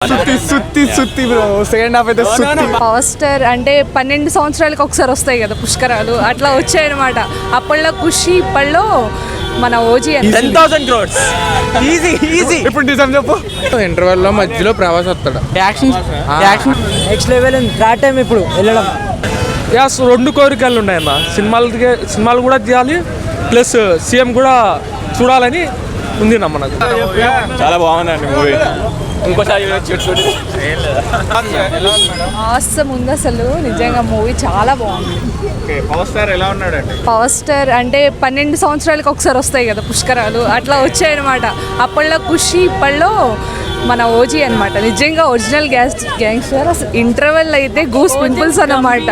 సుత్తి bro second half అయితే power star అంటే 12 సంవత్సరాలకు ఒకసారి వస్తాయి కదా పుష్కరాలు, అట్లా వచ్చాయన్నమాట. అప్పట్లో ఖుషి, ఇప్పట్లో మన ఓజీ 10,000 crores ఈజీ. ఇప్పుడు నిజం చెప్పు. ఇంటర్వెల్ లో మధ్యలో ప్రభాస్ వస్తాడు. Action next level third time ఇప్పుడు వెళ్ళడం. యాస్ 2 కోరికలు ఉన్నాయన్న. సినిమాలు కూడా తీయాలి, ప్లస్ సీఎం కూడా చూడాలని ఉంది మనకు. చాలా బాగుందండి మూవీ. ఇంకోసారి ఆసమ్ ఉంది అసలు, నిజంగా మూవీ చాలా బాగుంది. పవర్ స్టార్ అంటే 12 సంవత్సరాలకు ఒకసారి వస్తాయి కదా పుష్కరాలు, అట్లా వచ్చాయన్నమాట. అప్పట్లో ఖుషి, ఇప్పట్లో మన ఓజీ అనమాట. నిజంగా ఒరిజినల్ గ్యాంగ్స్టర్. అసలు ఇంటర్వెల్ అయితే గూస్ పింపుల్స్ అన్నమాట.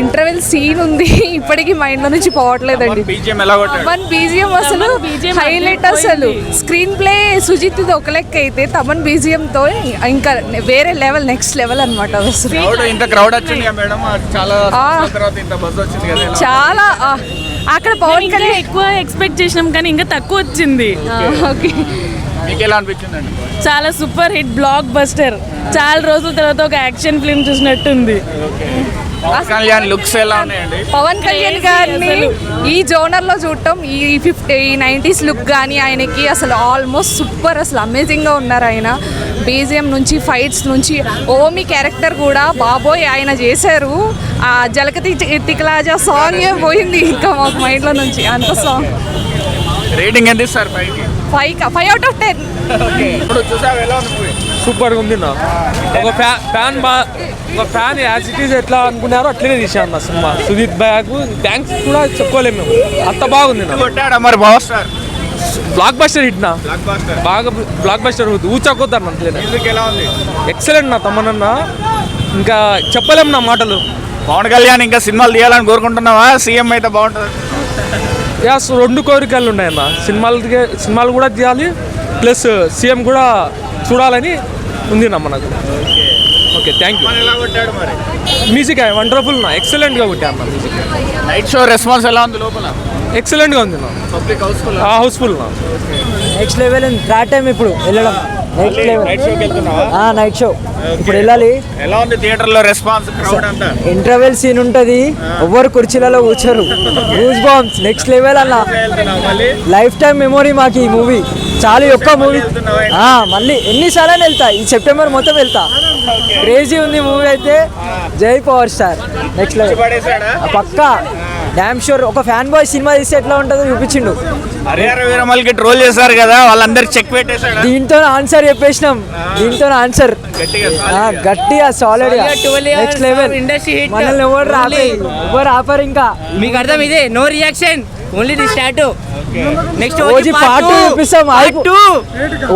ఇంటర్వెల్ సీన్ ఉంది, ఇప్పటికీ మైండ్ లో నుంచి పోవట్లేదండి. తమన్ బీజిఎం అసలు హైలైట్. అసలు స్క్రీన్ ప్లే సుజిత్ ఒక లెక్క అయితే తమన్ బీజిఎం తో ఇంకా వేరే లెవెల్, నెక్స్ట్ లెవెల్ అనమాట. చాలా అక్కడ పవన్ కళ్యాణ్ ఎక్కువ ఎక్స్పెక్ట్ చేసినాం కానీ ఇంకా తక్కువ వచ్చింది. ఓకే, చాలా సూపర్ హిట్, బ్లాక్ బస్టర్. చాలా రోజుల తర్వాత ఒక యాక్షన్ ఫిల్మ్ చూసినట్టుంది. పవన్ కళ్యాణ్ గారిని ఈ జోనర్ లో చూడటం, ఈ 90s లుక్ కానీ ఆయనకి అసలు ఆల్మోస్ట్ సూపర్, అసలు అమేజింగ్ గా ఉన్నారు ఆయన. బీజిఎం నుంచి, ఫైట్స్ నుంచి, ఓమి క్యారెక్టర్ కూడా బాబోయ్ ఆయన చేశారు. ఆ జలకతి తికలాజా సాంగ్ పోయింది ఇంకా మాకు మైండ్ లో నుంచి. అంత సాంగ్ రేటింగ్ ఎంత సార్? 5 out of 10. సూపర్ గా ఉంది నా. ఒక ఫ్యాన్ యాజ్ ఇట్ ఈస్ ఎట్లా అనుకున్నారో అట్లనే తీసాను నా సినిమా. సుజిత్ బ్యాగ్ థ్యాంక్స్ కూడా చెప్పుకోలేము మేము, అంత బాగుంది నా. మరి power star block buster hit నా, బాగా బ్లాక్ బస్టర్ ఊచకొద్దాను అంతలేదు. ఎక్సలెంట్ నా తమ్మనన్న, ఇంకా చెప్పలేము నా మాటలు. పవన్ కళ్యాణ్ ఇంకా సినిమాలు తీయాలని కోరుకుంటున్నావా? సీఎం అయితే బాగుంటుంది. యాస్ 2 కోరికలు ఉన్నాయన్న. సినిమాలు కూడా తీయాలి, ప్లస్ సీఎం కూడా చూడాలని ఉంది మనకు. Okay, thank you. Music wonderful నా, ఎక్సలెంట్గా కొట్టాను నా మ్యూజిక్. నైట్ షో రెస్పాన్స్ ఎలా ఉంది లోపల? ఎక్సలెంట్గా ఉంది నా, హౌస్ఫుల్ నా. నెక్స్ట్ లెవెల్ థర్డ్ టైం ఇప్పుడు వెళ్ళడం. నెక్స్ట్ లెవెల్ నైట్ షో ఇప్పుడు వెళ్ళాలి. ఎలా ఉంది థియేటర్ లో రెస్పాన్స్? ఇంటర్వెల్ సీన్ ఉంటది, ఎవరు కుర్చీలలో కూర్చోరు. గూస్ బాంబ్స్ నెక్స్ట్ లెవెల్ అన్న. లైఫ్ టైం మెమొరీ మాకు ఈ మూవీ. చాలా ఒక్క మూవీ మళ్ళీ ఎన్నిసార్లు వెళ్తా, ఈ సెప్టెంబర్ మొత్తం వెళ్తా. క్రేజీ ఉంది మూవీ అయితే. జై పవర్ స్టార్. నెక్స్ట్ లెవెల్ పక్కా, డామ్ షూర్. ఒక ఫ్యాన్ బాయ్ సినిమా తీస్తే ఎట్లా ఉంటుందో చూపించిండు. వీరమల్కి ట్రోల్ చేశారు కదా, వాళ్ళందరూ చెక్ పెట్టేశారు. దీంతో ఆన్సర్ చెప్పేసినాం, దీంతో ఆన్సర్ గట్టిగా సాలిడ్ గా. నెక్స్ట్ లెవెల్ మనల్ని ఎవరు ఆపరు ఇంకా. మీకు అర్థం ఇదే, no reaction, only the start. Next OG part 2 చూపిస్తాం.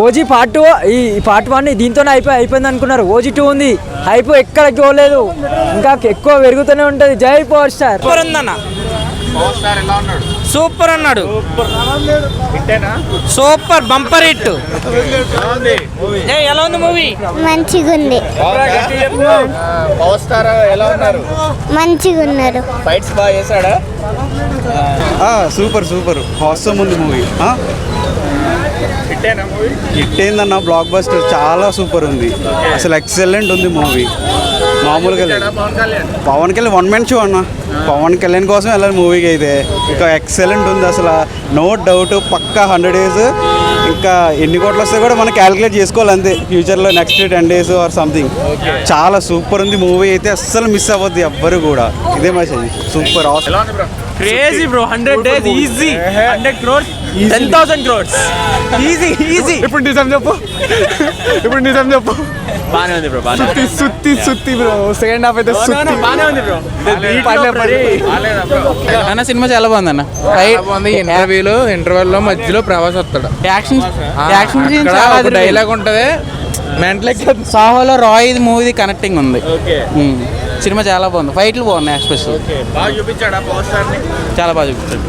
ఓజీ పార్ట్ 2, ఈ పార్ట్ 1 దీంతో అయిపోయింది అనుకున్నారు. ఓజీ 2 ఉంది, హైప్ ఎక్కడ పోలేదు, ఇంకా ఎక్కువ పెరుగుతూనే ఉంటది. జై పవర్ స్టార్. సూపర్ ఉందన్న, సూపర్ అన్నాడు. Super bumper hit. ఎలా ఉంది మూవీ? మంచిగా ఉంది. పవర్ స్టార్ ఎలా ఉన్నారు? మంచిగా ఉన్నారు. ఫైట్స్ బాగా చేశాడా? సూపర్ హాస్యం ఉంది మూవీ. హిట్ ఏందన్న, బ్లాక్ బస్టర్ చాలా సూపర్ ఉంది అసలు. ఎక్సలెంట్ ఉంది మూవీ, మామూలుగా లేదు. పవన్ కళ్యాణ్ 1 man షో అన్న. పవన్ కళ్యాణ్ కోసం వెళ్ళాలి మూవీకి అయితే. ఇంకా ఎక్సలెంట్ ఉంది అసలు, నో డౌట్. పక్కా 100 days. ఇంకా ఎన్ని కోట్లు వస్తే కూడా మనం క్యాలిక్యులేట్ చేసుకోవాలి అంతే, ఫ్యూచర్లో నెక్స్ట్ 10 days ఆర్ సంథింగ్. చాలా సూపర్ ఉంది మూవీ అయితే, అస్సలు మిస్ అవ్వద్దు ఎవ్వరు కూడా. ఇదే message, super crazy bro. 100 days easy. 100 crores 10,000 crores easy. ఇప్పుడు నిజం చెప్పు. బానే ఉంది బ్రో, సుత్తి బ్రో సెకండ్ హాఫ్ అయితే బానే ఉంది బ్రో. అన్న సినిమా చాలా బాగుంది అన్న. ఇంటర్వెల్ లో మధ్యలో ప్రభాస్ వస్తాడు. యాక్షన్ డైలాగ్ ఉంటది, మెంటల్. సాహోలో రాయ్ మూవీ కనెక్టింగ్ ఉంది. సినిమా చాలా బాగుంది, ఫైట్లు బాగున్నాయి ఎస్పెషల్. బాగా చూపించాడా పవర్ స్టార్ ని? చాలా బాగా చూపించాడు.